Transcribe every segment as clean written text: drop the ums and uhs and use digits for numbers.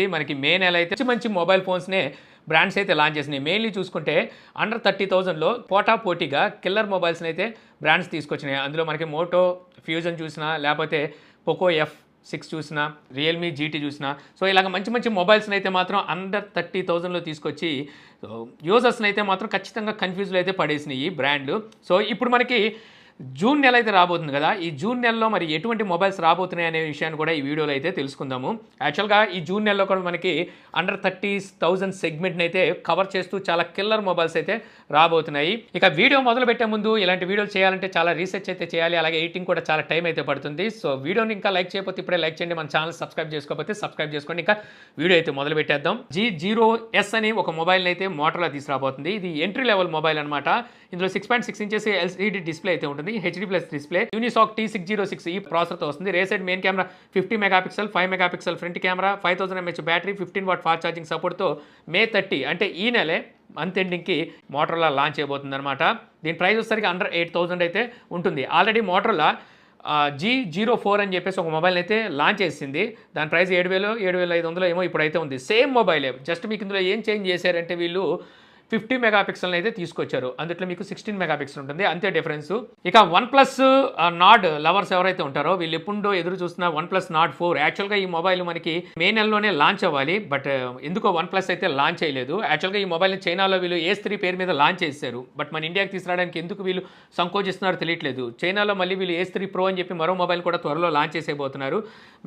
మనకి మే నెల అయితే మంచి మొబైల్ ఫోన్స్నే బ్రాండ్స్ అయితే లాంచ్ చేసినాయి. మెయిన్లీ చూసుకుంటే అండర్ 30,000లో పోటాపోటీగా కిల్లర్ మొబైల్స్ని అయితే బ్రాండ్స్ తీసుకొచ్చినాయి. అందులో మనకి మోటో ఫ్యూజన్ చూసినా, లేకపోతే పోకో F6 చూసినా, రియల్మీ GT చూసినా, సో ఇలాగ మంచి మంచి మొబైల్స్ని అయితే మాత్రం అండర్ 30,000లో తీసుకొచ్చి యూజర్స్ని అయితే మాత్రం ఖచ్చితంగా కన్ఫ్యూజ్లో అయితే పడేసినాయి ఈ బ్రాండ్లు. సో ఇప్పుడు మనకి జూన్ నెల అయితే రాబోతుంది కదా, ఈ జూన్ నెలలో మరి ఎటువంటి మొబైల్స్ రాబోతున్నాయి అనే విషయాన్ని కూడా ఈ వీడియోలో అయితే తెలుసుకుందాము. యాక్చువల్గా ఈ జూన్ నెలలో కూడా మనకి అండర్ 30,000 సెగ్మెంట్ని అయితే కవర్ చేస్తూ చాలా కిల్లర్ మొబైల్స్ అయితే రాబోతున్నాయి. ఇక వీడియో మొదలు పెట్టే ముందు ఇలాంటి వీడియోలు చేయాలంటే చాలా రీసెర్చ్ అయితే చేయాలి, అలాగే ఎడిటింగ్ కూడా చాలా టైం అయితే పడుతుంది. సో వీడియోని ఇంకా లైక్ చేయకపోతే ఇప్పుడే లైక్ చేయండి, మన ఛానల్ సబ్స్క్రైబ్ చేసుకోకపోతే సబ్స్క్రైబ్ చేసుకోండి. ఇంకా వీడియో అయితే మొదలు పెట్టేద్దాం. G0s అని ఒక మొబైల్ని అయితే మోటరోలా తీసుకురాబోతుంది. ఇది ఎంట్రీ లెవెల్ మొబైల్ అనమాట. ఇందులో 6.6 ఇంచెస్ LCD డిస్ప్లే అయితే ఉంటుంది, HD+ డిస్ప్లే, యూనిసాక్ T606 ఈ ప్రాసెసర్తో వస్తుంది. Rear side main camera 50 megapixel, 5 megapixel front camera, 5000 mAh battery, 15 watt fast charging సపోర్ట్తో May 30 అంటే ఈ నెలే మంత్ ఎండింగ్కి మోటరోలా లాంచ్ చేయబోతుంది అనమాట. దీని ప్రైస్ వచ్చేసరికి అండర్ 8,000 అయితే ఉంటుంది. ఆల్రెడీ మోటరోలా G04 అని చెప్పేసి ఒక మొబైల్ అయితే లాంచ్ చేసింది. దాని ప్రైస్ 7,000 7,500 ఏమో ఇప్పుడైతే ఉంది. సేమ్ మొబైలే, జస్ట్ మీకు ఇందులో ఏం చేంజ్ చేశారంటే వీళ్ళు 50 మెగాపిక్సెల్ని అయితే తీసుకొచ్చారు. అందులో మీకు 16 మెగాపిక్సెల్ ఉంటుంది, అంతే డిఫరెన్స్. ఇక OnePlus నాడ్ లవర్స్ ఎవరైతే ఉంటారో వీళ్ళు ఎప్పుడో ఎదురు చూస్తున్న OnePlus Nord 4 యాక్చువల్గా ఈ మొబైల్ మనకి మే నెలలోనే లాంచ్ అవ్వాలి, బట్ ఎందుకో OnePlus అయితే లాంచ్ చేయలేదు. యాక్చువల్గా ఈ మొబైల్ని చైనాలో వీళ్ళు A3 పేరు మీద లాంచ్ చేశారు, బట్ మన ఇండియాకి తీసుకురావడానికి ఎందుకు వీళ్ళు సంకోచిస్తున్నారో తెలియట్లేదు. చైనాలో మళ్ళీ వీళ్ళు A3 Pro అని చెప్పి మరో మొబైల్ కూడా త్వరలో లాంచ్ చేసేయబోతున్నారు.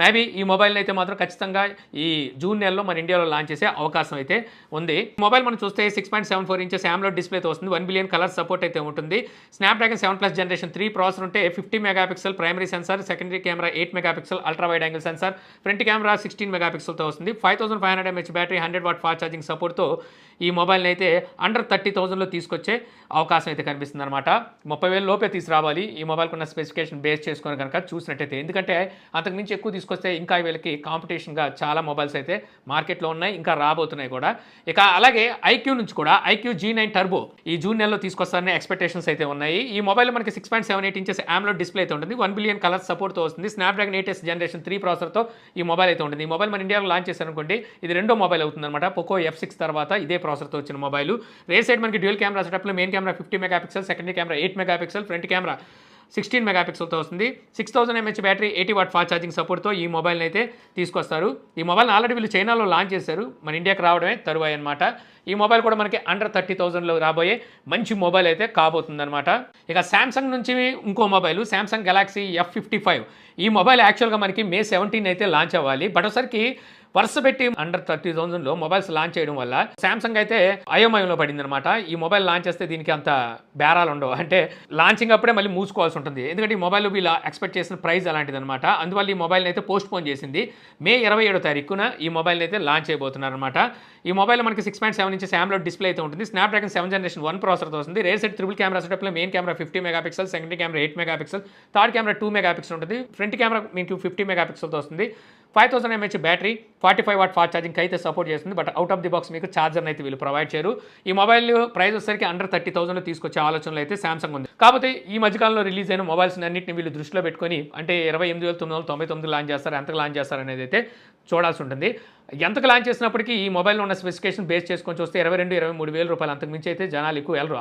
మేబీ ఈ మొబైల్ని అయితే మాత్రం ఖచ్చితంగా ఈ జూన్ నెలలో మన ఇండియాలో లాంచ్ చేసే అవకాశం అయితే ఉంది. మొబైల్ మనం చూస్తే 6.74 ఇంచెస్ AMOLED డిస్ప్లేతో వస్తుంది. 1 బిలియన్ కలర్ సపోర్ట్ అయితే ఉంటుంది. స్నాప్డ్రాగన్ 7+ జనరేషన్ 3 ప్రాసెసర్ ఉంటే 50 megapixel primary censor, secondary camera 8 megapixel ultra wide angle censor, front camera 16 మెగాపిక్సెల్తో వస్తుంది. 5500 mAh battery, 100 what fast charging సపోర్ట్తో ఈ మొబైల్ని అయితే అండర్ 30,000లో తీసుకొచ్చే అవకాశం అయితే కనిపిస్తుంది అనమాట. 30,000 లోపే తీసుకురావాలి ఈ మొబైల్కి ఉన్న స్పెసిఫికేషన్ బేస్ చేసుకొని కనుక చూసినట్టయితే. ఎందుకంటే అంతకుమించి ఎక్కువ తీసుకొస్తే ఇంకా వీళ్ళకి కాంపిటీషన్గా చాలా మొబైల్స్ అయితే మార్కెట్లో ఉన్నాయి, ఇంకా రాబోతున్నాయి కూడా. ఇక అలాగే IQ నుంచి కూడా IQ G9 టర్బో ఈ జూన్ నెలలో తీసుకొస్తారనే ఎక్స్పెక్టేషన్స్ అయితే ఉన్నాయి. ఈ మొబైల్ మనకి 6.78 ఇంచెస్ AMOLED డిస్ప్లే అయితే ఉంటుంది. 1 బిలియన్ కలర్ సపోర్ట్తో వస్తుంది. స్నాప్డ్రాగన్ 8s జనరేషన్ 3 ప్రాసెసర్తో ఈ మొబైల్ అయితే ఉంటుంది. ఈ మొబైల్ మన ఇండియాలో లాంచ్ చేశారనుకోండి, ఇది రెండో మొబైల్ అవుతుంది అనమాట. పోకో F6 తర్వాత ఇదే ప్రాసెసర్తో వచ్చిన మొబైల్. రేర్ సైడ్ మనకి డ్యూయల్ కెమెరా సెటప్లో main camera 50 megapixel, secondary camera 8 megapixel, front camera 16 మెగాపిక్సెల్తో వస్తుంది. 6000 mAh battery, 80 watt fast charging సపోర్ట్తో ఈ మొబైల్ని అయితే తీసుకొస్తారు. ఈ మొబైల్ని ఆల్రెడీ వీళ్ళు చైనాలో లాంచ్ చేశారు, మన ఇండియాకి రావడమే తరువాయి అనమాట. ఈ మొబైల్ కూడా మనకి అండర్ 30,000లో రాబోయే మంచి మొబైల్ అయితే కాబోతుంది అనమాట. ఇక శాంసంగ్ నుంచి ఇంకో మొబైల్ శాంసంగ్ గెలాక్సీ F55. ఈ మొబైల్ యాక్చువల్గా మనకి May 17 అయితే లాంచ్ అవ్వాలి, బట్ ఒకసారికి వరుస పెట్టి అండర్ 30,000లో మొబైల్స్ లాంచ్ చేయడం వల్ల శాంసంగ్ అయితే అయోమయంలో పడింది అనమాట. ఈ మొబైల్ లాంచ్ చేస్తే దీనికి అంత బేరాలు ఉండవు, అంటే లాంచింగ్ అప్పుడే మళ్ళీ మూసుకోవాల్సి ఉంటుంది. ఎందుకంటే ఈ మొబైల్ వీళ్ళు ఎక్స్పెక్ట్ చేసిన ప్రైస్ అలాంటిది అనమాట. అందువల్ల ఈ మొబైల్ని అయితే పోస్ట్ పోన్ చేసింది. May 27వ తారీఖున ఈ మొబైల్ని అయితే లాంచ్ చేయబోతున్నారు అనమాట. ఈ మొబైల్ మనకి 6.7 ఇంచెస్ AMOLED డిస్ప్లే అయితే ఉంటుంది. స్నాప్డ్రాగన్ 7 జనరేషన్ 1 ప్రాసెసర్తో వస్తుంది. రేర్ సెట్ ట్రిపుల్ కెమెరా సెటప్లో main camera 50 megapixel, secondary camera 8 megapixel, third camera 2 megapixel ఉంటుంది. ఫ్రంట్ కెమెరా మీకు 50 మెగాపిక్సెల్తో వస్తుంది. 5000 mAh battery, 45 watt fast charging అయితే సపోర్ట్ చేస్తుంది, but out of the box మీకు ఛార్జర్ని అయితే వీళ్ళు ప్రొవైడ్ చేయరు. ఈ మొబైల్ ప్రైస్ వచ్చేసరికి అండర్ 30,000లో తీసుకొచ్చే ఆలోచనలో అయితే శాంసంగ్ ఉంది. కాకపోతే ఈ మధ్యకాలంలో రిలీజ్ అయిన మొబైల్స్ అన్నింటిని వీళ్ళు దృష్టిలో పెట్టుకొని, అంటే 28,999 లాంచ్ చేస్తారు, ఎంతకు లాంచ్ చేస్తారు అనేది అయితే చూడాల్సి ఉంటుంది. ఎంతకు లాంచ్ చేసినప్పటికీ ఈ మొబైల్లో ఉన్న స్పెసిఫికేషన్ బేస్ చేసుకొని చూస్తే 22,000-23,000 రూపాయలు, అంతకు మించి అయితే జనాలు ఎక్కువ వెళ్ళరు.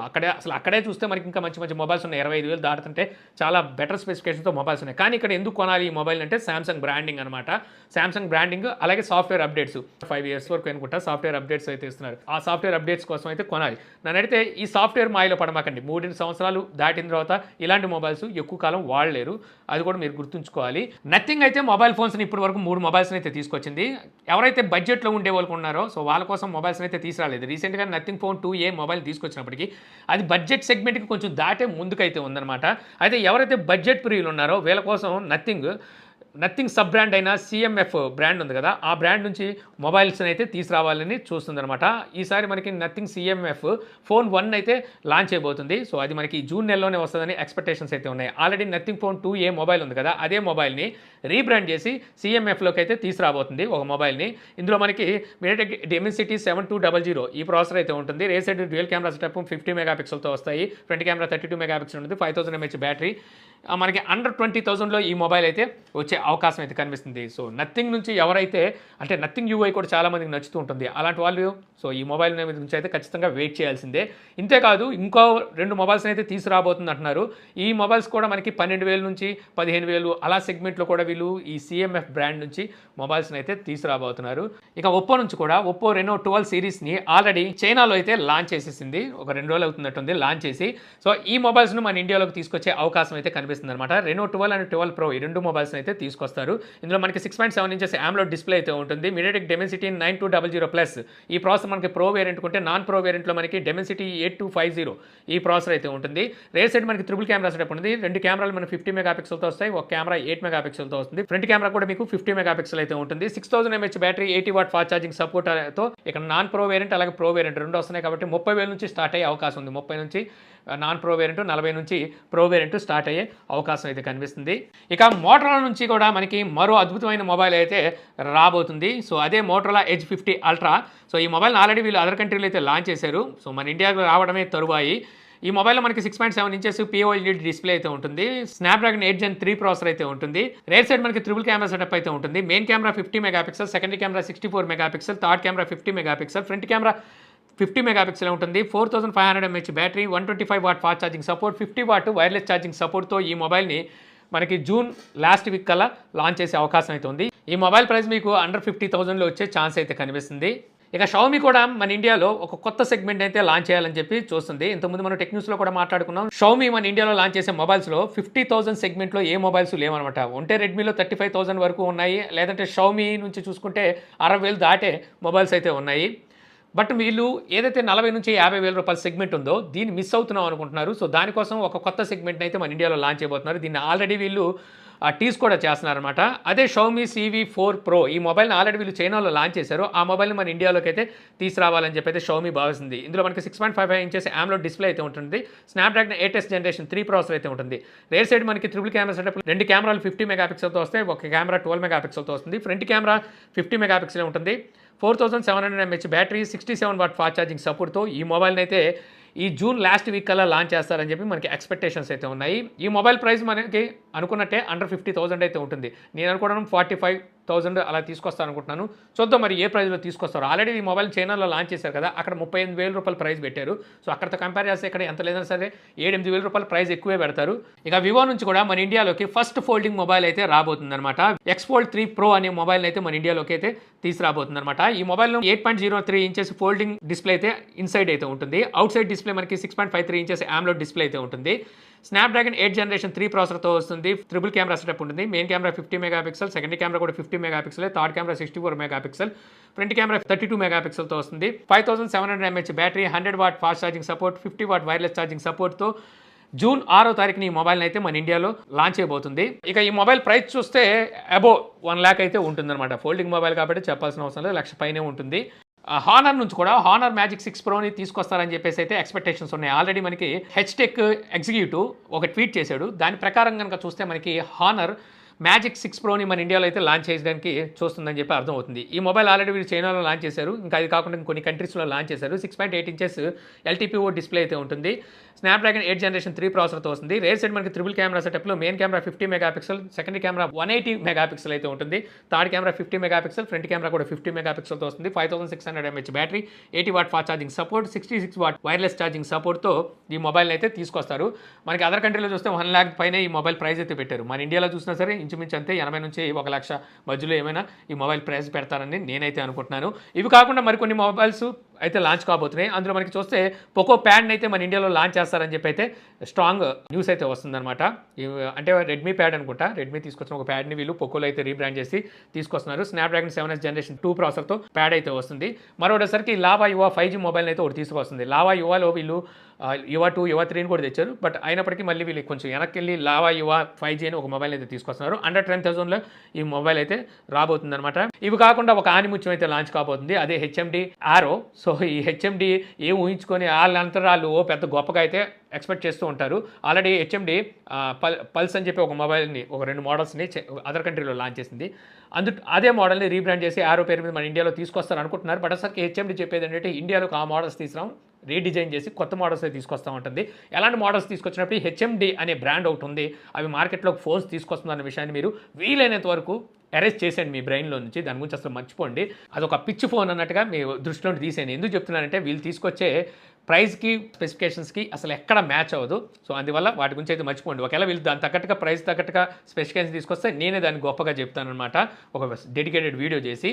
అక్కడే చూస్తే మనకి ఇంకా మంచి మంచి మొబైల్స్ ఉన్నాయి. 25,000 దాటుతుంటే చాలా బెటర్ స్పెసిఫికేషన్తో మొబైల్స్ ఉన్నాయి. కానీ ఇక్కడ ఎందుకు కొనాలి ఈ మొబైల్ అంటే శాంసంగ్ బ్రాండింగ్ అనమాట. శాంసంగ్ బ్రాండింగ్, అలాగే సాఫ్ట్వేర్ అప్డేట్స్ 5 years వరకు అనుకుంటా సాఫ్ట్వేర్ అప్డేట్స్ అయితే ఇస్తున్నారు. ఆ సాఫ్ట్వేర్ అప్డేట్స్ కోసం అయితే కొనాలి. నన్ను అడిగితే ఈ సాఫ్ట్వేర్ మాయలో పడమాకండి. 3 సంవత్సరాలు దాటిన తర్వాత ఇలాంటి మొబైల్స్ ఎక్కువ కాలం వాడలేరు, అది కూడా మీరు గుర్తుంచుకోవాలి. నథింగ్ అయితే మొబైల్ ఫోన్స్ని ఇప్పటి వరకు 3 మొబైల్స్ని అయితే తీసుకొచ్చింది. ఎవరైతే బడ్జెట్లో ఉండే వాళ్ళు ఉన్నారో సో వాళ్ళ కోసం మొబైల్స్ని అయితే తీసుకురాలేదు. రీసెంట్గా నథింగ్ ఫోన్ 2A మొబైల్ తీసుకొచ్చినప్పటికీ అది బడ్జెట్ సెగ్మెంట్కి కొంచెం దాటే ముందుకైతే ఉందన్నమాట. అయితే ఎవరైతే బడ్జెట్ ప్రియులు ఉన్నారో వీళ్ళ కోసం నథింగ్ సబ్ బ్రాండ్ అయిన CMF బ్రాండ్ ఉంది కదా, ఆ బ్రాండ్ నుంచి మొబైల్స్ని అయితే తీసుకురావాలని చూస్తుందన్నమాట. ఈసారి మనకి నథింగ్ CMF ఫోన్ 1 అయితే లాంచ్ అయిపోతుంది. సో అది మనకి జూన్ నెలలోనే వస్తుందని ఎక్స్పెక్టేషన్స్ అయితే ఉన్నాయి. Already nothing phone 2A mobile ఉంది కదా, అదే మొబైల్ని రీబ్రాండ్ చేసి CMFలోకి అయితే తీసుకురాబోతుంది ఒక మొబైల్ని. ఇందులో మనకి MediaTek Dimensity 7200 ఈ ప్రాసెసర్ అయితే ఉంటుంది. Rare side dual camera setup 50 మెగాపిక్సెల్తో వస్తాయి. ఫ్రంట్ కెమెరా 32 మెగాపిక్సెల్ ఉంటుంది. 5000 mAh బ్యాటరీ, మనకి అండర్ 20,000లో ఈ మొబైల్ అయితే వచ్చే అవకాశం అయితే కనిపిస్తుంది. సో నథింగ్ నుంచి ఎవరైతే అంటే నథింగ్ యూఐ కూడా చాలామందికి నచ్చుతూ ఉంటుంది. అలాంటి వాళ్ళు సో ఈ మొబైల్ నుంచి అయితే ఖచ్చితంగా వెయిట్ చేయాల్సిందే. ఇంతేకాదు ఇంకో 2 మొబైల్స్ అయితే తీసుకురాబోతుంది అంటున్నారు. ఈ మొబైల్స్ కూడా మనకి 12,000 నుంచి 15,000 అలా సెగ్మెంట్లో కూడా వీళ్ళు ఈ సిఎంఎఫ్ బ్రాండ్ నుంచి మొబైల్స్ని అయితే తీసుకురాబోతున్నారు. ఇక ఒప్పో నుంచి కూడా ఒప్పో రెనో 12 సిరీస్ని ఆల్రెడీ చైనాలో అయితే లాంచ్ చేసేసింది. ఒక 2 రోజులు అవుతున్నట్టుంది లాంచ్ చేసి. సో ఈ మొబైల్స్ను మన ఇండియాలోకి తీసుకొచ్చే అవకాశం అయితే కనిపిస్తుంది అనమాట. రెనో 12 అండ్ 12 ప్రో ఈ 2 మొబైల్స్ అయితే తీసుకొస్తారు. ఇందులో మనకి 6.7 ఇంచెస్ AMOLED డిస్ప్లే అయితే ఉంటుంది. MediaTek Dimensity 9200 ఈ ప్రాసెసర్ మనకి ప్రో వేరియంట్ ఉంటే నాన్ ప్రో వేరియంట్లో మనకి Dimensity 8250 ఈ ప్రాసెసర్ అయితే ఉంటుంది. రేర్ సైడ్ మనకి ట్రిపుల్ కెమెరా సెటప్ ఉంటుంది. 2 కెమెరాలు మనకి 50 మెగాపిక్సెల్తో వస్తాయి. ఒక కెమెరా 8 మెగాపిక్సెల్తో వస్తుంది. ఫ్రంట్ కెమెరా కూడా మీకు 50 మెగాపిక్సెల్ అయితే ఉంటుంది. 6000 mAh battery 80 watt fast charging సపోర్ట్తో ఇక్కడ నాన్ ప్రో వేరియంట్ అలాగే ప్రో వేరియంట్ 2 వస్తున్నాయి కాబట్టి 30,000 నుంచి స్టార్ట్ అయ్యే అవకాశం ఉంది. 30 నుంచి నాన్ ప్రో వేరియంట్, 40 నుంచి ప్రో వేరియంట్ స్టార్ట్ అయ్యే అవకాశం అయితే కనిపిస్తుంది. ఇక మోటరోలా నుంచి కూడా మనకి మరో అద్భుతమైన మొబైల్ అయితే రాబోతుంది. సో అదే మోటరోలా ఎడ్జ్ 50 అల్ట్రా. సో ఈ మొబైల్ ఆల్రెడీ వీళ్ళు అదర్ కంట్రీలో అయితే లాంచ్ చేశారు. సో మన ఇండియాలో రావడమే తరువాయి. ఈ మొబైల్లో మనకి 6.7 ఇంచెస్ POLED డిస్ప్లే అయితే ఉంటుంది. స్నాప్డ్రాగన్ 8 Gen 3 ప్రాసెసర్ అయితే ఉంటుంది. రేర్ సైడ్ మనకి ట్రిపుల్ కెమెరా సెటప్ అయితే ఉంటుంది. Main camera 50 megapixel, secondary camera 64 megapixel, third camera 50 megapixel, front camera 50 megapixel ఉంటుంది. 4500 mAh battery, 125 what fast charging support, 50 what wireless charging సపోర్ట్తో ఈ మొబైల్ని మనకి జూన్ లాస్ట్ వీక్ కల్లా లాంచ్ చేసే అవకాశం అయితే ఉంది. ఈ మొబైల్ ప్రైస్ మీకు అండర్ 50,000లో వచ్చే ఛాన్స్ అయితే కనిపిస్తుంది. ఇక షావమీ కూడా మన ఇండియాలో ఒక కొత్త సెగ్మెంట్ అయితే లాంచ్ చేయాలని చెప్పి చూస్తుంది. ఇంతకుముందు మనం టెక్ న్యూస్లో కూడా మాట్లాడుకున్నాం. షావమీ మన ఇండియాలో లాంచ్ చేసే మొబైల్స్లో 50,000 సెగ్మెంట్లో ఏ మొబైల్స్ లేవన్నమాట. ఉంటే రెడ్మీలో 35,000 వరకు ఉన్నాయి, లేదంటే షావమీ నుంచి చూసుకుంటే 60,000 దాటే మొబైల్స్ అయితే ఉన్నాయి. బట్ వీళ్ళు ఏదైతే 40 నుంచి 50,000 రూపాయల సెగ్మెంట్ ఉందో దీన్ని మిస్ అవుతున్నాం అనుకుంటున్నారు. సో దానికోసం ఒక కొత్త సెగ్మెంట్ని అయితే మన ఇండియాలో లాంచ్ చేయబోతున్నారు. దీన్ని ఆల్రెడీ వీళ్ళు టీస్ కూడా చేస్తున్నారనమాట. అదే షావమీ CV4 Pro ఈ మొబైల్ని ఆల్రెడీ వీళ్ళు చైనాలో లాంచ్ చేశారు. ఆ మొబైల్ని మన ఇండియాలోకి అయితే తీసుకురావాలని చెప్పి అయితే షావమీ భావిస్తుంది. ఇందులో మనకి 6.55 ఇంచెస్ AMOLED డిస్ప్లే అయితే ఉంటుంది. స్నాప్డ్రాగన్ 8 Gen 3 ప్రాసెసర్ అయితే ఉంటుంది. రేర్ సైడ్ మనకి ట్రిపుల్ కెమెరా సెటప్, 2 కెమెరాలు 50 మెగాపిక్సెల్తో వస్తాయి. ఒక కెమెరా 12 మెగాపిక్సెల్తో వస్తుంది. ఫ్రంట్ కెమెరా 50 మెగాపిక్సెల్ ఉంటుంది. 4700 mAh battery, 67 what fast charging సపోర్ట్తో ఈ మొబైల్ని అయితే ఈ జూన్ లాస్ట్ వీక్ కల్లా లాంచ్ చేస్తారని చెప్పి మనకి ఎక్స్పెక్టేషన్స్ అయితే ఉన్నాయి. ఈ మొబైల్ ప్రైస్ మనకి అనుకున్నట్టే అండర్ 50,000 అయితే ఉంటుంది. నేను అనుకోవడం 45,000 అలా తీసుకొస్తాను అనుకుంటున్నాను. చూద్దాం మరి ఏ ప్రైస్లో తీసుకొస్తారు. ఆల్రెడీ ఈ మొబైల్ చైనాలో లాంచ్ చేశారు కదా, అక్కడ 38,000 రూపాయలు ప్రైస్ పెట్టారు. సో అక్కడతో కంపేర్ చేస్తే ఇక్కడ ఎంత లేదన్నా సరే 7-8,000 రూపాయల ప్రైస్ ఎక్కువే పెడతారు. ఇక వివో నుంచి కూడా మన ఇండియాలోకి ఫస్ట్ ఫోల్డింగ్ మొబైల్ అయితే రాబోతుంది అనమాట. X-Fold 3 Pro అనే మొబైల్ అయితే మన ఇండియాలోకి అయితే తీసుకురాబోతుంది అనమాట. ఈ మొబైల్లో 8.03 ఇంచెస్ ఫోల్డింగ్ డిస్ప్లే అయితే ఇన్సైడ్ అయితే ఉంటుంది. అవుట్ సైడ్ డిస్ప్లే మనకి 6.53 ఇంచెస్ AMOLED డిస్ప్లే అయితే ఉంటుంది. స్నాప్డ్రాగన్ 8 Gen 3 ప్రాసెసర్తో వస్తుంది. ట్రిపుల్ కెమెరా సెటప్ ఉంటుంది. Main camera 50 megapixel, secondary camera కూడా 50 megapixel, third camera 64 megapixel, front camera 32 మెగాపిక్సెల్తో వస్తుంది. 5700 mAh battery, 100 what fast charging support, 50 what wireless charging సపోర్ట్తో June 6వ తారీఖున ఈ మొబైల్ని అయితే మన ఇండియాలో లాంచ్ చేయబోతుంది. ఇక ఈ మొబైల్ ప్రైస్ చూస్తే అబోవ్ 1 lakh అయితే ఉంటుందన్నమాట. ఫోల్డింగ్ మొబైల్ కాబట్టి చెప్పాల్సిన అవసరం లేదు, 1,00,000 పైనే ఉంటుంది. హానర్ నుంచి కూడా హానర్ మ్యాజిక్ 6 ప్రోని తీసుకొస్తారని చెప్పేసి అయితే ఎక్స్పెక్టేషన్స్ ఉన్నాయి. ఆల్రెడీ మనకి హెచ్టెక్ ఎగ్జిక్యూటివ్ ఒక ట్వీట్ చేశాడు. దాని ప్రకారం కనుక చూస్తే మనకి హానర్ మ్యాజిక్ 6 ప్రోని మన ఇండియాలో అయితే లాంచ్ చేయడానికి చూస్తుందని చెప్పి అర్థమవుతుంది. ఈ మొబైల్ ఆల్రెడీ వీళ్ళు చైనాలో లాంచ్ చేశారు. ఇంకా అది కాకుండా ఇంకొన్ని కంట్రీస్లో లాంచ్ చేశారు. 6.8 ఇంచెస్ LTPO డిస్ప్లే అయితే ఉంటుంది. స్నాప్డ్రాగన్ 8 Gen 3 ప్రాసెసర్తో వస్తుంది. రేర్ సైడ్ మనకి ట్రిపుల్ కెమెరా సెటప్లో main camera 50 megapixel, secondary camera 180 megapixel అయితే ఉంటుంది. Third camera 50 megapixel, front camera కూడా 50 మెగాపిక్సెల్తో వస్తుంది. 5600 mAh battery, 80 watt fast charging support, 66 watt wireless charging సపోర్ట్తో ఈ మొబైల్ని అయితే తీసుకొస్తారు. మనకి అదర్ కంట్రీలో చూస్తే 1 lakh పైన ఈ మొబైల్ ప్రైస్ అయితే పెట్టారు. మన ఇండియాలో చూసినా సరే ఇంచుమించు అంతే 80 నుంచి 1,00,000 మధ్యలో ఏమైనా ఈ మొబైల్ ప్రైస్ పెడతారని నేనైతే అనుకుంటున్నాను. ఇవి కాకుండా మరికొన్ని మొబైల్స్ అయితే లాంచ్ కాబోతున్నాయి. అందులో మనకి చూస్తే పోకో ప్యాడ్ని అయితే మన ఇండియాలో లాంచ్ చేస్తారని చెప్పి అయితే స్ట్రాంగ్ న్యూస్ అయితే వస్తుందన్నమాట. అంటే రెడ్మీ ప్యాడ్ అనుకుంటా, రెడ్మీ తీసుకొచ్చిన ఒక ప్యాడ్ని వీళ్ళు పోకోలో అయితే రీబ్రాండ్ చేసి తీసుకొస్తున్నారు. స్నాప్డ్రాగన్ 7 Gen 2 ప్రాసెసర్తో ప్యాడ్ అయితే వస్తుంది. మరోసారికి లావా యువా 5G మొబైల్ని అయితే ఒకటి తీసుకొస్తుంది. లావా యువాలో వీళ్ళు యువా 2, యువా 3ని కూడా తెచ్చారు. బట్ అయినప్పటికీ మళ్ళీ వీళ్ళు కొంచెం వెనక్కి వెళ్ళి లావా యువా 5G అని ఒక మొబైల్ అయితే తీసుకొస్తున్నారు. అండర్ 10,000లో ఈ మొబైల్ అయితే రాబోతుంది అనమాట. ఇవి కాకుండా ఒక ఆనిముత్యం అయితే లాంచ్ కాబోతుంది. అదే HMD ఆరో. సో ఈ HMD ఏం ఊహించుకొని వాళ్ళంతరాలు ఓ పెద్ద గొప్పగా అయితే ఎక్స్పెక్ట్ చేస్తూ ఉంటారు. ఆల్రెడీ HMD పల్స్ అని చెప్పి ఒక మొబైల్ని, ఒక 2 మోడల్స్ని అదర్ కంట్రీలో లాంచ్ చేసింది. అదే మోడల్ని రీబ్రాండ్ చేసి ఆరో పేరు మీద మన ఇండియాలో తీసుకొస్తారు అనుకుంటున్నారు. బట్ అసలు HMD చెప్పేది ఏంటంటే ఇండియాలోకి ఆ మోడల్స్ తీసుకురాం, రీడిజైన్ చేసి కొత్త మోడల్స్ తీసుకొస్తూ ఉంటుంది. ఎలాంటి మోడల్స్ తీసుకొచ్చినప్పుడు హెచ్ఎండి అనే బ్రాండ్ ఒకటి ఉంది, అవి మార్కెట్లోకి ఫోన్స్ తీసుకొస్తుందన్న విషయాన్ని మీరు వీలైనంత వరకు అరెస్ట్ చేసేయండి మీ బ్రెయిన్లో నుంచి. దాని గురించి అసలు మర్చిపోండి. అదొక పిచ్చి ఫోన్ అన్నట్టుగా మీ దృష్టిలో తీసేయండి. ఎందుకు చెప్తున్నానంటే వీళ్ళు తీసుకొచ్చే ప్రైస్కి స్పెసిఫికేషన్స్కి అసలు ఎక్కడ మ్యాచ్ అవ్వదు. సో అందువల్ల వాటి గురించి అయితే మర్చిపోండి. ఒకవేళ వీళ్ళు దాని తగ్గట్టుగా ప్రైస్ తగ్గట్టుగా స్పెసిఫికేషన్స్ తీసుకొస్తే నేనే దాన్ని గొప్పగా చెప్తాను అనమాట, ఒక డెడికేటెడ్ వీడియో చేసి.